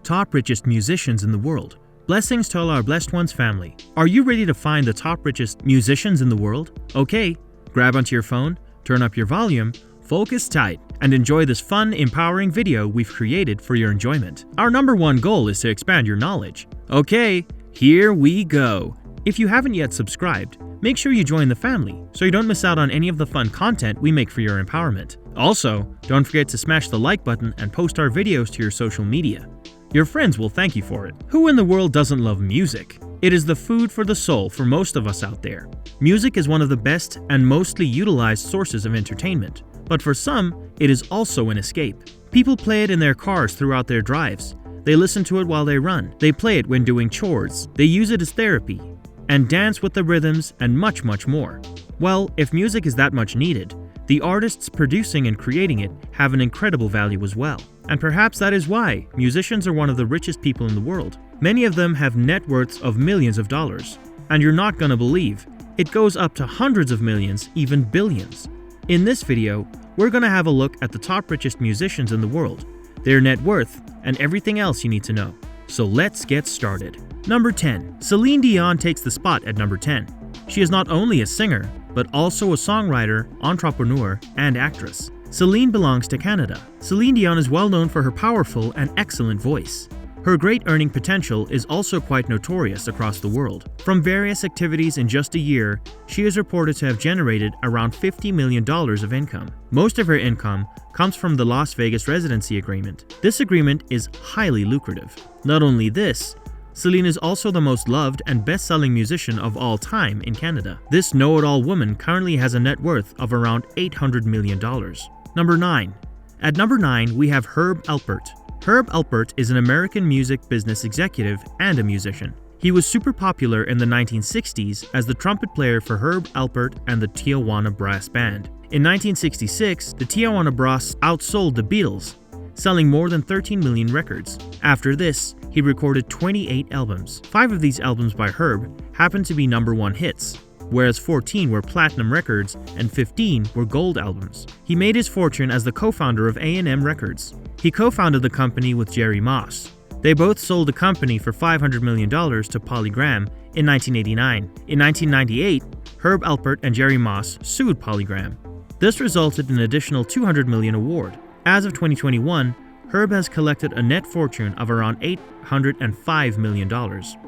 Top richest musicians in the world. Blessings to all our blessed ones family. Are you ready to find the top richest musicians in the world? Okay, grab onto your phone, turn up your volume, focus tight, and enjoy this fun, empowering video we've created for your enjoyment. Our number one goal is to expand your knowledge. Okay, here we go. If you haven't yet subscribed, make sure you join the family so you don't miss out on any of the fun content we make for your empowerment. Also, don't forget to smash the like button and post our videos to your social media. Your friends will thank you for it. Who in the world doesn't love music? It is the food for the soul for most of us out there. Music is one of the best and mostly utilized sources of entertainment, but for some, it is also an escape. People play it in their cars throughout their drives. They listen to it while they run. They play it when doing chores. They use it as therapy and dance with the rhythms and much, much more. Well, if music is that much needed, the artists producing and creating it have an incredible value as well. And perhaps that is why musicians are one of the richest people in the world. Many of them have net worths of millions of dollars. And you're not gonna believe, it goes up to hundreds of millions, even billions. In this video, we're gonna have a look at the top richest musicians in the world, their net worth, and everything else you need to know. So let's get started. Number 10. Celine Dion takes the spot at number 10. She is not only a singer, but also a songwriter, entrepreneur, and actress. Celine belongs to Canada. Celine Dion is well known for her powerful and excellent voice. Her great earning potential is also quite notorious across the world. From various activities in just a year, she is reported to have generated around $50 million of income. Most of her income comes from the Las Vegas residency agreement. This agreement is highly lucrative. Not only this, Celine is also the most loved and best-selling musician of all time in Canada. This know-it-all woman currently has a net worth of around $800 million. Number 9. At number 9, we have Herb Alpert. Herb Alpert is an American music business executive and a musician. He was super popular in the 1960s as the trumpet player for Herb Alpert and the Tijuana Brass Band. In 1966, the Tijuana Brass outsold the Beatles, selling more than 13 million records. After this, he recorded 28 albums. 5 of these albums by Herb happened to be #1 hits, whereas 14 were platinum records and 15 were gold albums. He made his fortune as the co-founder of A&M Records. He co-founded the company with Jerry Moss. They both sold the company for $500 million to Polygram in 1989. In 1998, Herb Alpert and Jerry Moss sued Polygram. This resulted in an additional $200 million award. As of 2021, Herb has collected a net fortune of around $805 million.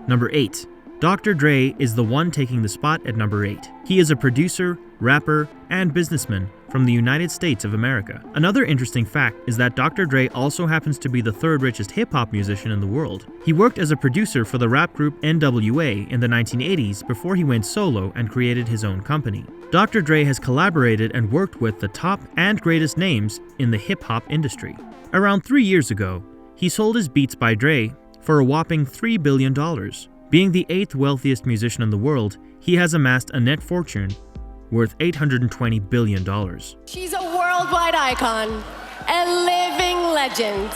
Number 8. Dr. Dre is the one taking the spot at number 8. He is a producer, rapper, and businessman from the United States of America. Another interesting fact is that Dr. Dre also happens to be the 3rd richest hip-hop musician in the world. He worked as a producer for the rap group NWA in the 1980s before he went solo and created his own company. Dr. Dre has collaborated and worked with the top and greatest names in the hip-hop industry. Around 3 years ago, he sold his Beats by Dre for a whopping $3 billion. Being the 8th wealthiest musician in the world, he has amassed a net fortune worth $820 billion. She's a worldwide icon, a living legend,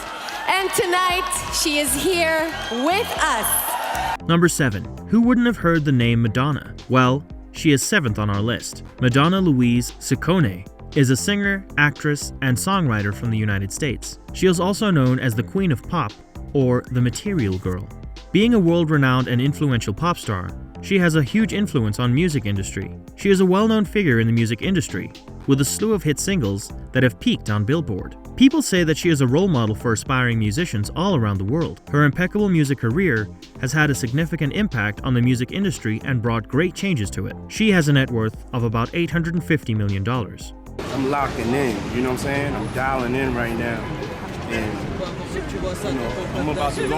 and tonight she is here with us. Number 7. Who wouldn't have heard the name Madonna? Well, she is 7th on our list. Madonna Louise Ciccone is a singer, actress, and songwriter from the United States. She is also known as the Queen of Pop or the Material Girl. Being a world-renowned and influential pop star, she has a huge influence on music industry. She is a well-known figure in the music industry, with a slew of hit singles that have peaked on Billboard. People say that she is a role model for aspiring musicians all around the world. Her impeccable music career has had a significant impact on the music industry and brought great changes to it. She has a net worth of about $850 million. I'm locking in, you know what I'm saying? I'm dialing in right now. And, I'm about to go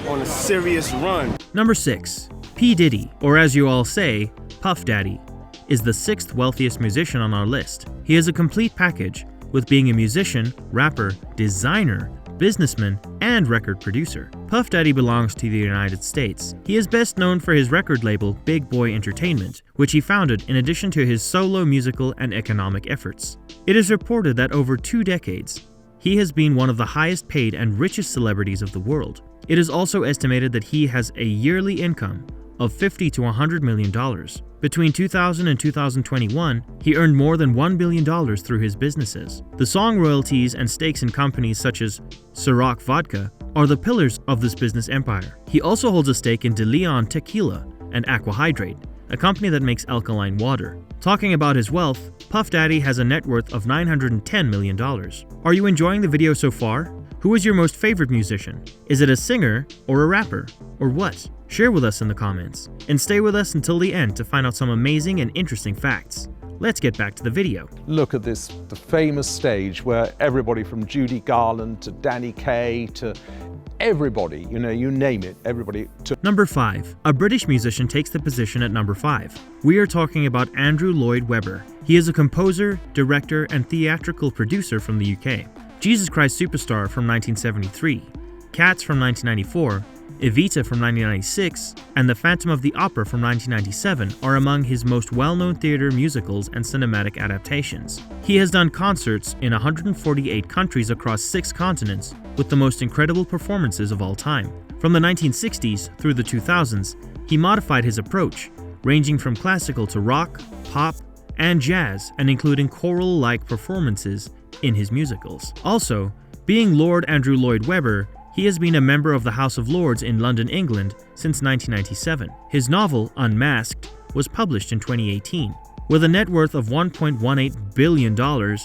on a serious run. Number 6. P. Diddy, or as you all say, Puff Daddy, is the 6th wealthiest musician on our list. He is a complete package, with being a musician, rapper, designer, businessman, and record producer. Puff Daddy belongs to the United States. He is best known for his record label Big Boy Entertainment, which he founded in addition to his solo musical and economic efforts. It is reported that over 2 decades, he has been one of the highest paid and richest celebrities of the world. It is also estimated that he has a yearly income of $50 to $100 million. Between 2000 and 2021, he earned more than $1 billion through his businesses. The song royalties and stakes in companies such as Ciroc Vodka, are the pillars of this business empire. He also holds a stake in De Leon Tequila and Aquahydrate, a company that makes alkaline water. Talking about his wealth, Puff Daddy has a net worth of $910 million. Are you enjoying the video so far? Who is your most favorite musician? Is it a singer or a rapper? Or what? Share with us in the comments. And stay with us until the end to find out some amazing and interesting facts. Let's get back to the video. Look at this, the famous stage where everybody from Judy Garland to Danny Kaye to everybody, you name it, everybody took. Number 5. A British musician takes the position at number 5. We are talking about Andrew Lloyd Webber. He is a composer, director, and theatrical producer from the UK. Jesus Christ Superstar from 1973, Cats from 1994, Evita from 1996, and The Phantom of the Opera from 1997 are among his most well-known theater musicals and cinematic adaptations. He has done concerts in 148 countries across 6 continents with the most incredible performances of all time. From the 1960s through the 2000s, he modified his approach, ranging from classical to rock, pop, and jazz, and including choral-like performances in his musicals. Also, being Lord Andrew Lloyd Webber, he has been a member of the House of Lords in London, England since 1997. His novel, Unmasked, was published in 2018. With a net worth of $1.18 billion,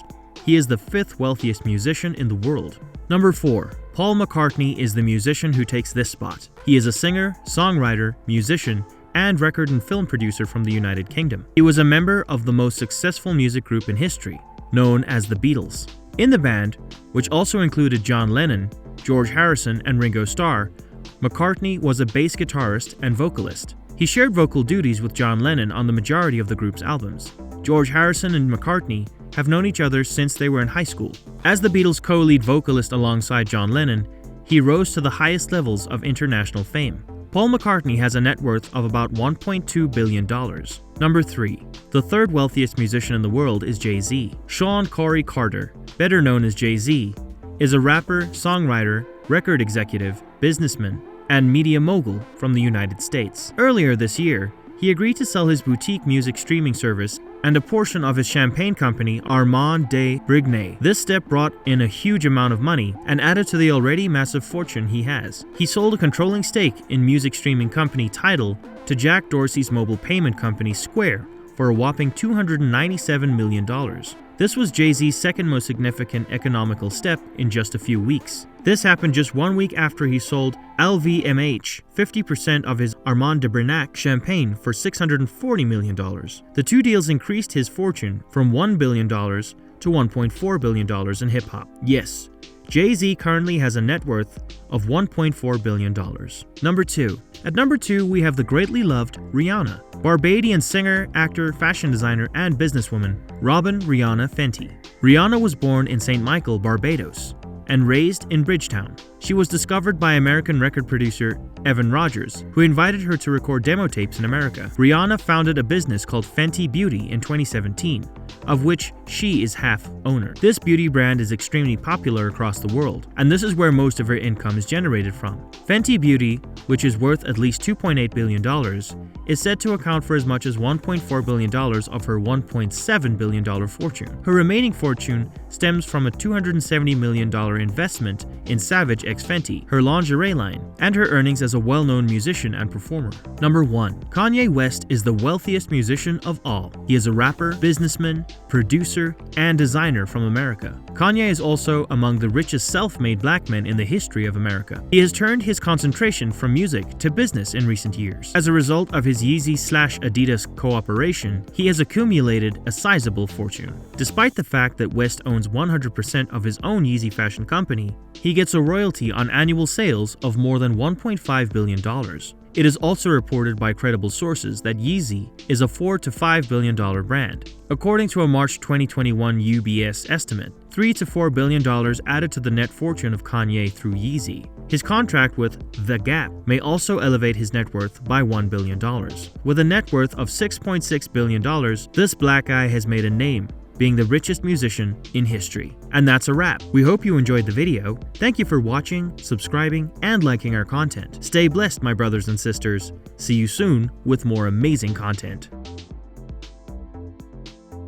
he is the 5th wealthiest musician in the world. Number 4. Paul McCartney is the musician who takes this spot. He is a singer, songwriter, musician, and record and film producer from the United Kingdom. He was a member of the most successful music group in history, known as the Beatles. In the band, which also included John Lennon, George Harrison, and Ringo Starr, McCartney was a bass guitarist and vocalist. He shared vocal duties with John Lennon on the majority of the group's albums. George Harrison and McCartney have known each other since they were in high school. As the Beatles' co-lead vocalist alongside John Lennon, he rose to the highest levels of international fame. Paul McCartney has a net worth of about $1.2 billion. Number 3. The 3rd wealthiest musician in the world is Jay-Z. Shawn Corey Carter, better known as Jay-Z, is a rapper, songwriter, record executive, businessman, and media mogul from the United States. Earlier this year, he agreed to sell his boutique music streaming service and a portion of his champagne company, Armand de Brigny. This step brought in a huge amount of money and added to the already massive fortune he has. He sold a controlling stake in music streaming company Tidal to Jack Dorsey's mobile payment company Square for a whopping $297 million. This was Jay-Z's second most significant economical step in just a few weeks. This happened just 1 week after he sold LVMH 50% of his Armand de Brignac champagne for $640 million. The two deals increased his fortune from $1 billion to $1.4 billion in hip-hop. Yes, Jay-Z currently has a net worth of $1.4 billion. Number 2. At number 2, we have the greatly loved Rihanna. Barbadian singer, actor, fashion designer, and businesswoman Robin Rihanna Fenty. Rihanna was born in St. Michael, Barbados, and raised in Bridgetown. She was discovered by American record producer Evan Rogers, who invited her to record demo tapes in America. Rihanna founded a business called Fenty Beauty in 2017, of which she is half owner. This beauty brand is extremely popular across the world, and this is where most of her income is generated from. Fenty Beauty, which is worth at least $2.8 billion, is said to account for as much as $1.4 billion of her $1.7 billion fortune. Her remaining fortune stems from a $270 million investment in Savage x Fenty, her lingerie line, and her earnings as a well-known musician and performer. Number 1. Kanye West is the wealthiest musician of all. He is a rapper, businessman, producer, and designer from America. Kanye is also among the richest self-made black men in the history of America. He has turned his concentration from music to business in recent years. As a result of his Yeezy/Adidas cooperation, he has accumulated a sizable fortune. Despite the fact that West owns 100% of his own Yeezy fashion company, he gets a royalty on annual sales of more than $1.5 billion. It is also reported by credible sources that Yeezy is a $4 to $5 billion brand. According to a March 2021 UBS estimate, $3 to $4 billion added to the net fortune of Kanye through Yeezy. His contract with The Gap may also elevate his net worth by $1 billion. With a net worth of $6.6 billion, this black guy has made a name being the richest musician in history. And that's a wrap. We hope you enjoyed the video. Thank you for watching, subscribing, and liking our content. Stay blessed, my brothers and sisters. See you soon with more amazing content.